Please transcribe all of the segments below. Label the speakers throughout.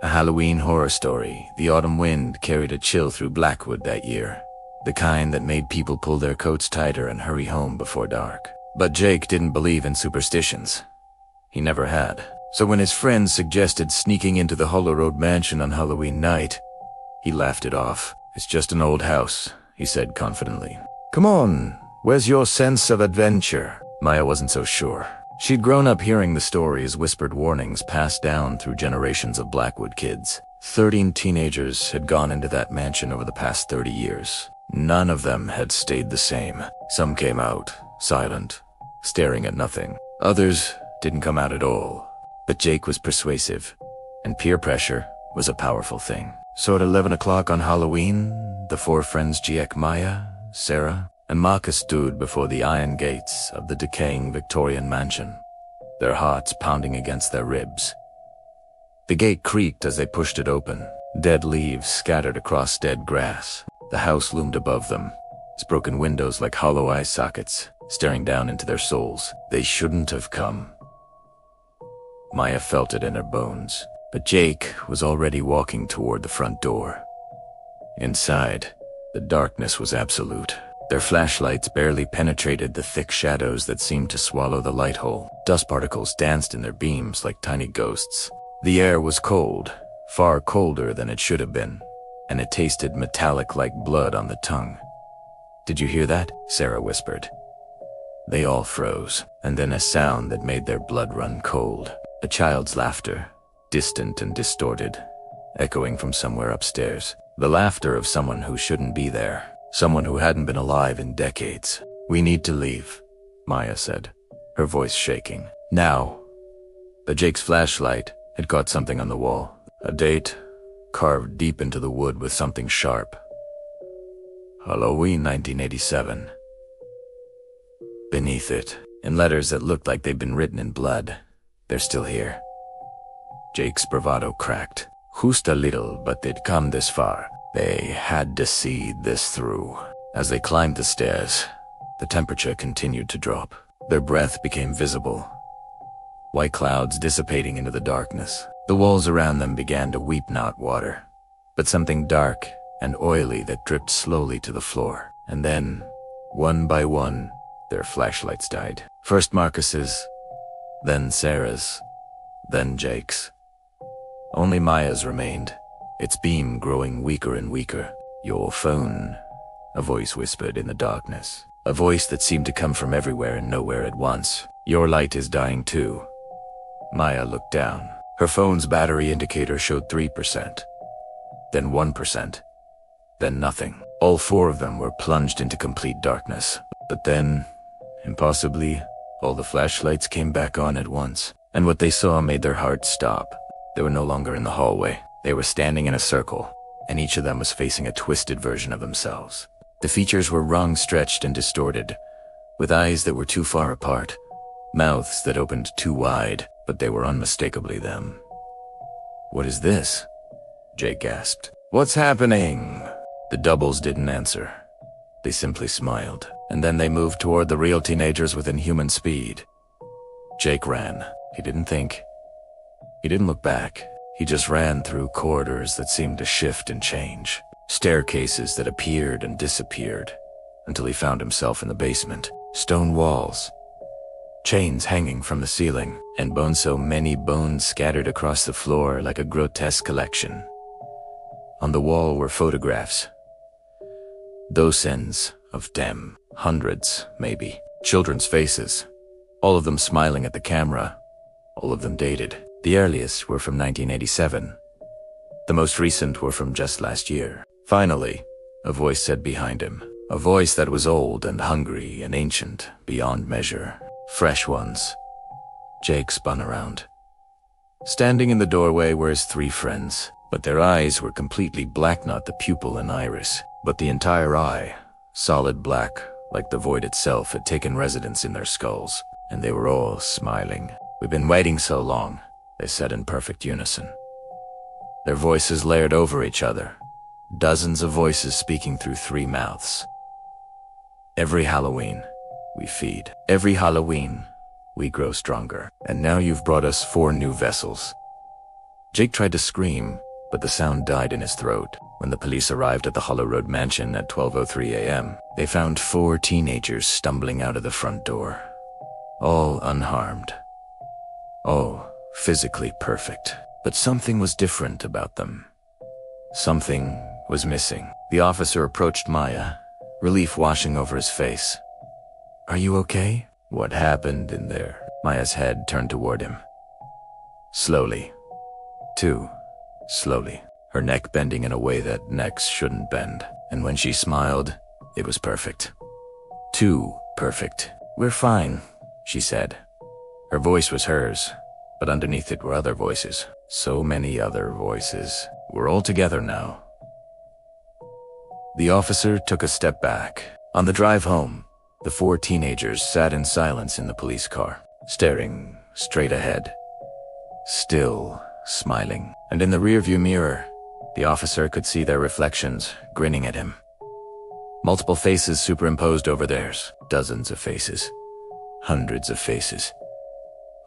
Speaker 1: A Halloween horror story. The autumn wind carried a chill through Blackwood that year. The kind that made people pull their coats tighter and hurry home before dark. But Jake didn't believe in superstitions. He never had. So when his friends suggested sneaking into the Hollow Road mansion on Halloween night, he laughed it off. "It's just an old house," he said confidently. "Come on, where's your sense of adventure?" Maya wasn't so sure. She'd grown up hearing the stories, whispered warnings passed down through generations of Blackwood kids. 13 teenagers had gone into that mansion over the past 30 years. None of them had stayed the same. Some came out, silent, staring at nothing. Others didn't come out at all. But Jake was persuasive, and peer pressure was a powerful thing. So at 11 o'clock on Halloween, the four friends Jake, Maya, Sarah, and Marcus stood before the iron gates of the decaying Victorian mansion, their hearts pounding against their ribs. The gate creaked as they pushed it open. Dead leaves scattered across dead grass. The house loomed above them, its broken windows like hollow eye sockets, staring down into their souls. They shouldn't have come. Maya felt it in her bones, but Jake was already walking toward the front door. Inside, the darkness was absolute. Their flashlights barely penetrated the thick shadows that seemed to swallow the light hole. Dust particles danced in their beams like tiny ghosts. The air was cold, far colder than it should have been, and it tasted metallic like blood on the tongue. "Did you hear that?" Sarah whispered. They all froze, and then a sound that made their blood run cold. A child's laughter, distant and distorted, echoing from somewhere upstairs. The laughter of someone who shouldn't be there. Someone who hadn't been alive in decades. "We need to leave," Maya said, her voice shaking. "Now." The Jake's flashlight had caught something on the wall. A date, carved deep into the wood with something sharp. Halloween 1987. Beneath it, in letters that looked like they'd been written in blood, "They're still here." Jake's bravado cracked. Just a little, but they'd come this far. They had to see this through. As they climbed the stairs, the temperature continued to drop. Their breath became visible. White clouds dissipating into the darkness. The walls around them began to weep not water, but something dark and oily that dripped slowly to the floor. And then, one by one, their flashlights died. First Marcus's, then Sarah's, then Jake's. Only Maya's remained, its beam growing weaker and weaker. "Your phone," a voice whispered in the darkness. A voice that seemed to come from everywhere and nowhere at once. "Your light is dying too." Maya looked down. Her phone's battery indicator showed 3%, then 1%, then nothing. All four of them were plunged into complete darkness. But then, impossibly, all the flashlights came back on at once, and what they saw made their hearts stop. They were no longer in the hallway. They were standing in a circle, and each of them was facing a twisted version of themselves. The features were wrong, stretched and distorted, with eyes that were too far apart, mouths that opened too wide, but they were unmistakably them. "What is this?" Jake gasped. "What's happening?" The doubles didn't answer. They simply smiled, and then they moved toward the real teenagers with inhuman speed. Jake ran. He didn't think. He didn't look back. He just ran through corridors that seemed to shift and change, staircases that appeared and disappeared, until he found himself in the basement. Stone walls, chains hanging from the ceiling, and so many bones scattered across the floor like a grotesque collection. On the wall were photographs. Dozens of them, hundreds, maybe. Children's faces, all of them smiling at the camera, all of them dated. The earliest were from 1987. The most recent were from just last year. Finally, a voice said behind him, a voice that was old and hungry and ancient beyond measure. "Fresh ones." Jake spun around. Standing in the doorway were his three friends, but their eyes were completely black, not the pupil and iris, but the entire eye, solid black, like the void itself had taken residence in their skulls, and they were all smiling. "We've been waiting so long," they said in perfect unison. Their voices layered over each other, dozens of voices speaking through three mouths. "Every Halloween, we feed. Every Halloween, we grow stronger. And now you've brought us 4 new vessels. Jake tried to scream, but the sound died in his throat. When the police arrived at the Hollow Road mansion at 12:03 a.m., they found 4 teenagers stumbling out of the front door. All unharmed. All physically perfect. But something was different about them. Something was missing. The officer approached Maya, relief washing over his face. "Are you okay?" "What happened in there?" Maya's head turned toward him. Slowly. Too slowly. Her neck bending in a way that necks shouldn't bend. And when she smiled, it was perfect. Too perfect. "We're fine," she said. Her voice was hers, but underneath it were other voices. So many other voices. We're all together now. The officer took a step back. On the drive home, the 4 teenagers sat in silence in the police car, staring straight ahead. Still smiling. And in the rearview mirror, the officer could see their reflections grinning at him. Multiple faces superimposed over theirs. Dozens of faces. Hundreds of faces.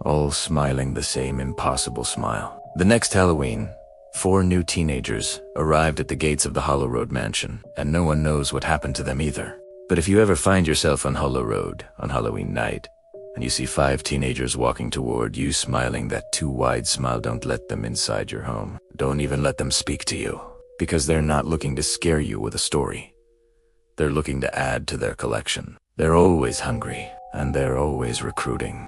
Speaker 1: All smiling the same impossible smile. The next Halloween, 4 new teenagers arrived at the gates of the Hollow Road mansion, and no one knows what happened to them either. But if you ever find yourself on Hollow Road on Halloween night, and you see 5 teenagers walking toward you smiling that too wide smile, don't let them inside your home. Don't even let them speak to you, because they're not looking to scare you with a story. They're looking to add to their collection. They're always hungry, and they're always recruiting.